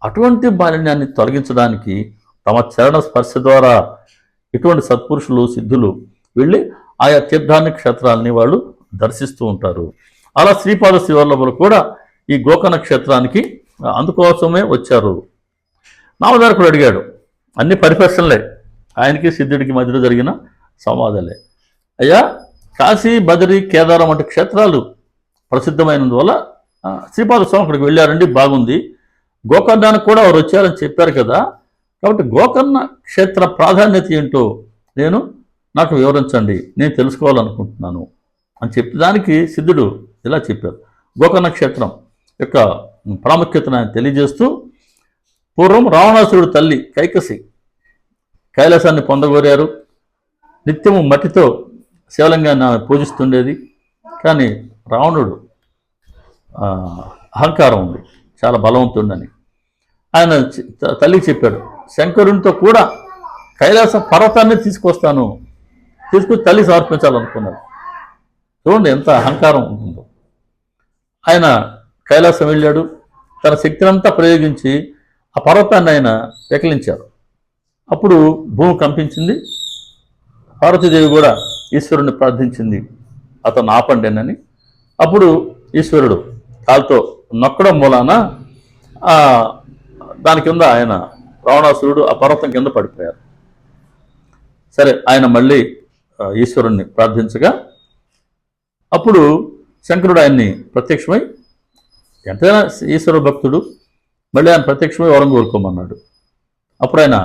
అటువంటి మాలిన్యాన్ని తొలగించడానికి తమ చరణ స్పర్శ ద్వారా ఇటువంటి సత్పురుషులు సిద్ధులు వెళ్ళి ఆయా తీర్థాన్ని క్షేత్రాలని వాళ్ళు దర్శిస్తూ ఉంటారు. అలా శ్రీపాద శ్రీవల్లభులు కూడా ఈ గోకర్ణ క్షేత్రానికి అందుకోసమే వచ్చారు. నామధారకుడు అడిగాడు, అన్ని పరిపర్శనలే, ఆయనకి సిద్ధుడికి మధ్యలో జరిగిన సంవాదాలే. అయ్యా, కాశీ, బదరి, కేదారం వంటి క్షేత్రాలు ప్రసిద్ధమైనందువల్ల శ్రీపాద స్వామి అక్కడికి వెళ్ళారండి, బాగుంది. గోకర్ణానికి కూడా వారు వచ్చారని చెప్పారు కదా, కాబట్టి గోకర్ణ క్షేత్ర ప్రాధాన్యత ఏంటో నాకు వివరించండి, నేను తెలుసుకోవాలనుకుంటున్నాను అని చెప్పడానికి సిద్ధుడు ఇలా చెప్పారు. గోకర్ణ క్షేత్రం యొక్క ప్రాముఖ్యతను ఆయన తెలియజేస్తూ, పూర్వం రావణాసురుడు తల్లి కైకసి కైలాసాన్ని పొందగోరారు. నిత్యము మట్టితో శివలింగాన్ని ఆమె పూజిస్తుండేది. కానీ రావణుడు అహంకారం ఉంది, చాలా బలవంతుడని ఆయన తల్లికి చెప్పాడు, శంకరునితో కూడా కైలాస పర్వతాన్ని తీసుకొచ్చి తల్లి సమర్పించాలనుకున్నాడు. చూడండి ఎంత అహంకారం ఉంటుందో. ఆయన కైలాసం వెళ్ళాడు, తన శక్తినంతా ప్రయోగించి ఆ పర్వతాన్ని ఆయన పెకిలించారు. అప్పుడు భూమి కంపించింది. పార్వతీదేవి కూడా ఈశ్వరుని ప్రార్థించింది, అతను ఆపండేనని. అప్పుడు ఈశ్వరుడు కాలుతో నొక్కడం మూలాన దాని కింద ఆయన రావణాసురుడు ఆ పర్వతం కింద పడిపోయారు. సరే, ఆయన మళ్ళీ ఈశ్వరుణ్ణి ప్రార్థించగా అప్పుడు శంకరుడు ఆయన్ని ప్రత్యక్షమై, ఎంతైనా ఈశ్వర భక్తుడు, మళ్ళీ ఆయన ప్రత్యక్షమై వరం కోరుకోమన్నాడు. అప్పుడు ఆయన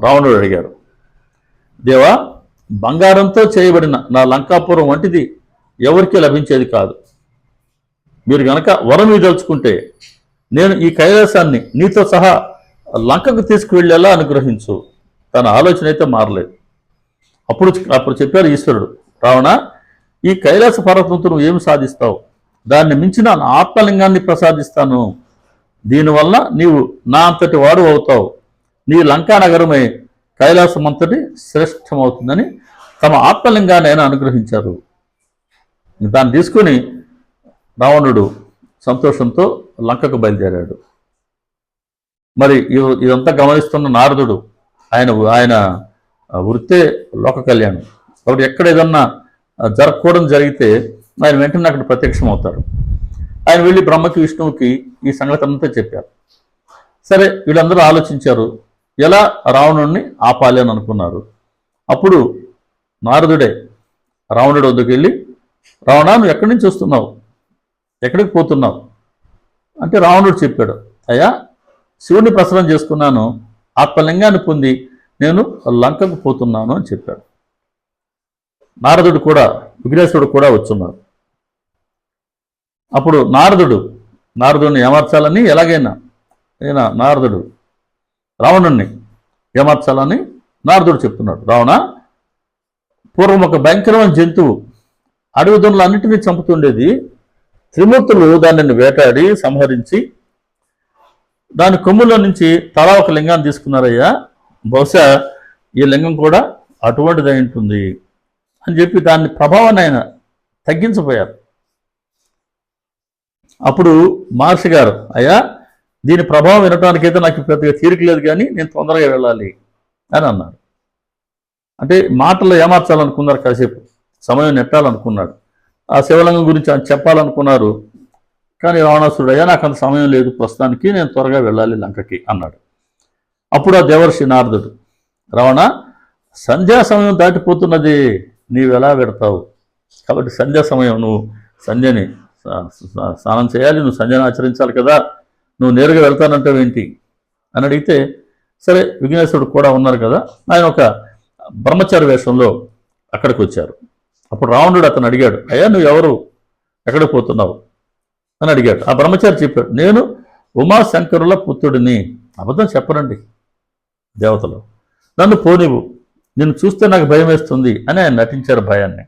రావణుడు అడిగారు, దేవా, బంగారంతో చేయబడిన నా లంకాపురం వంటిది ఎవరికీ లభించేది కాదు. మీరు గనక వరం ఇదలుచుకుంటే నేను ఈ కైలాసాన్ని నీతో సహా లంకకు తీసుకువెళ్ళేలా అనుగ్రహించు. తన ఆలోచన అయితే మారలేదు. అప్పుడు చెప్పారు ఈశ్వరుడు, రావణ, ఈ కైలాస పర్వతంతో నువ్వు ఏమి సాధిస్తావు? దాన్ని మించిన ఆత్మలింగాన్ని ప్రసాదిస్తాను. దీనివల్ల నీవు నా అంతటి వాడు అవుతావు. నీ లంకా నగరమే కైలాసం అంతటి శ్రేష్టమవుతుందని తమ ఆత్మలింగాన్ని ఆయన అనుగ్రహించారు. దాన్ని తీసుకుని రావణుడు సంతోషంతో లంకకు బయలుదేరాడు. మరి ఇదంతా గమనిస్తున్న నారదుడు, ఆయన వృత్తే లోక కళ్యాణం కాబట్టి ఎక్కడ ఏదన్నా జరగకూడదు జరిగితే ఆయన వెంటనే అక్కడ ప్రత్యక్షం అవుతారు. ఆయన వెళ్ళి బ్రహ్మకి విష్ణువుకి ఈ సంగతి అంతా చెప్పారు. సరే, వీళ్ళందరూ ఆలోచించారు ఎలా రావణుడిని ఆపాలి అని అనుకున్నారు. అప్పుడు నారదుడే రావణుడి వద్దకు వెళ్ళి, రావణ, నువ్వు ఎక్కడి నుంచి వస్తున్నావు, ఎక్కడికి పోతున్నావు అంటే రావణుడు చెప్పాడు, అయ్యా, శివుడిని ప్రసన్నం చేసుకున్నాను, ఆత్మలింగాన్ని పొంది నేను లంకకు పోతున్నాను అని చెప్పాడు. నారదుడు కూడా విఘ్నేశ్వరుడు కూడా వచ్చున్నారు. అప్పుడు నారదుడిని ఏమార్చాలని ఎలాగైనా నారదుడు రావణుణ్ణి ఏమార్చాలని నారదుడు చెప్తున్నాడు. రావణ, పూర్వం ఒక భయంకరమైన జంతువు అడవి దున్నలన్నింటినీ చంపుతుండేది. త్రిమూర్తులు దానిని వేటాడి సంహరించి దాని కొమ్ములో నుంచి తలా ఒక లింగాన్ని తీసుకున్నారయ్యా. బహుశా ఈ లింగం కూడా అటువంటిది అయి ఉంటుంది అని చెప్పి దాని ప్రభావాన్ని ఆయన తగ్గించబోయారు. అప్పుడు మహర్షి గారు, అయ్యా, దీని ప్రభావం వినటానికైతే నాకు పెద్దగా తీరిక లేదు, కానీ నేను తొందరగా వెళ్ళాలి అని అన్నారు. అంటే మాటల్లో ఏమార్చాలనుకున్నారు, కాసేపు సమయం నెట్టాలనుకున్నాడు. ఆ శివలింగం గురించి ఆయన చెప్పాలనుకున్నారు. కానీ రావణాసురుడు, అయ్యా, నాకు అంత సమయం లేదు ప్రస్తుతానికి, నేను త్వరగా వెళ్ళాలి లంకకి అన్నాడు. అప్పుడు ఆ దేవర్షి నారదుడు, రావణ, సంధ్యా సమయం దాటిపోతున్నది, నీవెలా పెడతావు? కాబట్టి సంధ్యా సమయం, నువ్వు సంధ్యని స్నానం చేయాలి, నువ్వు సంధ్యను ఆచరించాలి కదా, నువ్వు నేరుగా వెళ్తానంటావేంటి అని అడిగితే, సరే, విఘ్నేశ్వరుడు కూడా ఉన్నారు కదా, ఆయన ఒక బ్రహ్మచారి వేషంలో అక్కడికి వచ్చారు. అప్పుడు రావణుడు అతను అడిగాడు, అయ్యా, నువ్వు ఎవరు, ఎక్కడికి పోతున్నావు అని అడిగాడు. ఆ బ్రహ్మచారి చెప్పాడు, నేను ఉమాశంకరుల పుత్రుడిని. అబద్ధం చెప్పరండి దేవతలు, నన్ను పోనివ్వు, నిన్ను చూస్తే నాకు భయం వేస్తుంది అని ఆయన నటించారు భయాన్ని.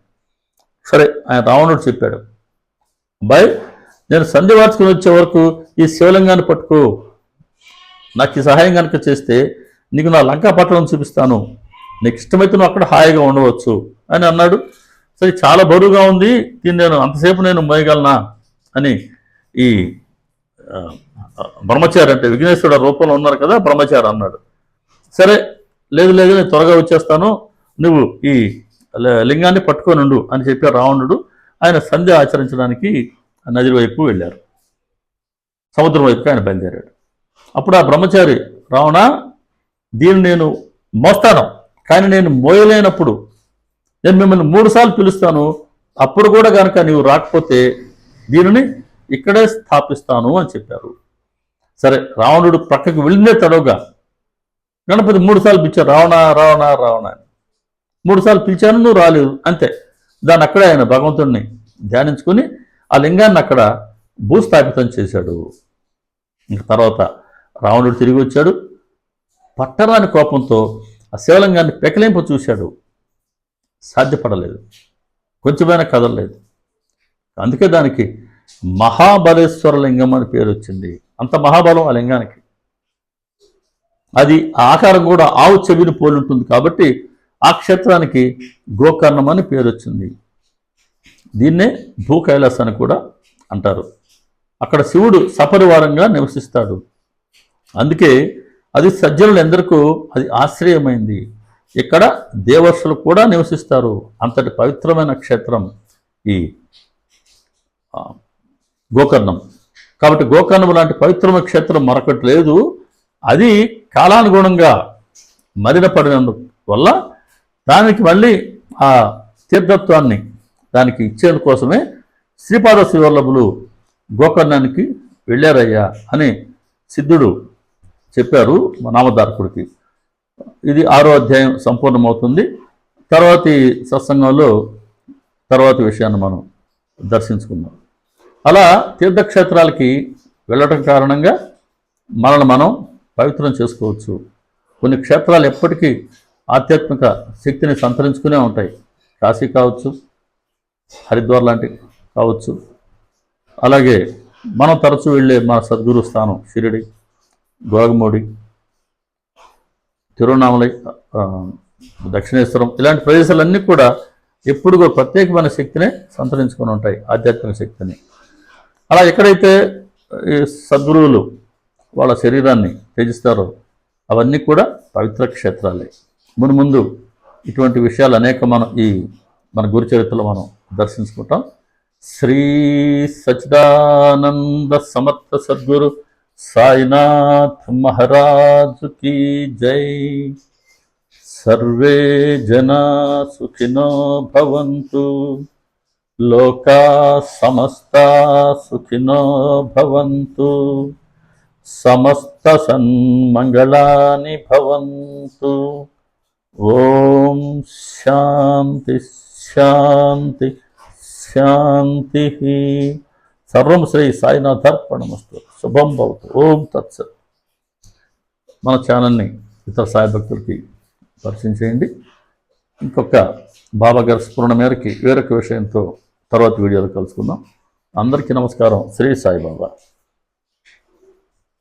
సరే, ఆయన రావణుడు చెప్పాడు, అబ్బాయి, నేను సంధి వార్చుకుని వచ్చే వరకు ఈ శివలింగాన్ని పట్టుకో, నాకు ఈ సహాయం కనుక చేస్తే నీకు నా లంకా పట్టణం చూపిస్తాను, నీకు ఇష్టమైతే నువ్వు అక్కడ హాయిగా ఉండవచ్చు అని అన్నాడు. సరే, చాలా బరువుగా ఉంది, దీన్ని నేను అంతసేపు నేను మోయగలనా అని ఈ బ్రహ్మచారి, అంటే విఘ్నేశ్వరుడు రూపంలో ఉన్నారు కదా బ్రహ్మచారి, అన్నాడు. సరే, లేదు లేదు, నేను త్వరగా వచ్చేస్తాను, నువ్వు ఈ లింగాన్ని పట్టుకొని ఉండు అని చెప్పారు రావణుడు. ఆయన సంధ్య ఆచరించడానికి నది వైపు వెళ్ళారు, సముద్రం వైపుకి ఆయన బయలుదేరాడు. అప్పుడు ఆ బ్రహ్మచారి, రావణ, దీన్ని నేను మోస్తాను, కానీ నేను మోయలేనప్పుడు నేను మిమ్మల్ని 3 సార్లు పిలుస్తాను, అప్పుడు కూడా కనుక నీవు రాకపోతే దీనిని ఇక్కడే స్థాపిస్తాను అని చెప్పారు. సరే, రావణుడు ప్రక్కకు వెళ్ళిందే తడవుగా గణపతి 3 సార్లు పిలిచారు, రావణ రావణ రావణ అని. 3 సార్లు పిలిచాను, నువ్వు రాలేదు, అంతే. దాన్ని అక్కడే ఆయన భగవంతుడిని ధ్యానించుకుని ఆ లింగాన్ని అక్కడ భూస్థాపితం చేశాడు. ఇంక తర్వాత రావణుడు తిరిగి వచ్చాడు. పట్టరాని కోపంతో ఆ శివలింగాన్ని పెకలింపు చూశాడు, సాధ్యపడలేదు, కొంచెమైనా కదలలేదు. అందుకే దానికి మహాబలేశ్వర లింగం అని పేరు వచ్చింది. అంత మహాబలం ఆ లింగానికి. అది ఆకారం కూడా ఆవు చెవిని పోలి ఉంటుంది కాబట్టి ఆ క్షేత్రానికి గోకర్ణం అని పేరు వచ్చింది. దీన్నే భూ కైలాస్ అని కూడా అంటారు. అక్కడ శివుడు సపరివారంగా నివసిస్తాడు. అందుకే అది సజ్జనులందరికీ అది ఆశ్రయమైంది. ఇక్కడ దేవర్షులు కూడా నివసిస్తారు. అంతటి పవిత్రమైన క్షేత్రం ఈ గోకర్ణం. కాబట్టి గోకర్ణం లాంటి పవిత్రమైన క్షేత్రం మరొకటి లేదు. అది కాలానుగుణంగా మలిన పడినందు వల్ల దానికి మళ్ళీ ఆ తీర్థత్వాన్ని దానికి ఇచ్చేందుకోసమే శ్రీపాద శ్రీవల్లభులు గోకర్ణానికి వెళ్ళారయ్యా అని సిద్ధుడు చెప్పారు నామధారకుడికి. ఇది 6వ అధ్యాయం సంపూర్ణమవుతుంది. తర్వాతి సత్సంగంలో తర్వాతి విషయాన్ని మనం దర్శించుకుందాం. అలా తీర్థక్షేత్రాలకి వెళ్ళటం కారణంగా మనల్ని మనం పవిత్రం చేసుకోవచ్చు. కొన్ని క్షేత్రాలు ఎప్పటికీ ఆధ్యాత్మిక శక్తిని సంతరించుకునే ఉంటాయి. కాశీ కావచ్చు, హరిద్వార్ లాంటివి కావచ్చు. అలాగే మనం తరచూ వెళ్ళే మన సద్గురు స్థానం షిరిడి, గోగమూడి, తిరువణామలై, దక్షిణేశ్వరం, ఇలాంటి ప్రదేశాలన్నీ కూడా ఎప్పుడు ప్రత్యేకమైన శక్తినే సంతరించుకొని ఉంటాయి, ఆధ్యాత్మిక శక్తిని. అలా ఎక్కడైతే ఈ సద్గురువులు వాళ్ళ శరీరాన్ని త్యజిస్తారో అవన్నీ కూడా పవిత్ర క్షేత్రాలే. ముందు ఇటువంటి విషయాలు అనేక మన గురు చరిత్రలో మనం దర్శించుకుంటాం. శ్రీ సచ్చిదానంద సమర్థ సద్గురు సాయినాథ్ మహారాజు కీ జై. సర్వే జనా సుఖినో భవంతు, లోకా సమస్తా సుఖినో భవంతు, సమస్త సన్మంగళాని భవంతు. ఓం శాంతి శాంతి శాంతి. సర్వం శ్రీ సాయినాథార్పణమస్తు. శుభం భవతు. ఓం తత్సత్. మన ఛానల్ని ఇతర సాయి భక్తులకి పరిచయం చేయండి. ఇంకొక బాబాగారి స్ఫురణ మేరకి వేరొక విషయంతో తర్వాత వీడియోలో కలుసుకుందాం. అందరికీ నమస్కారం. శ్రీ సాయిబాబా.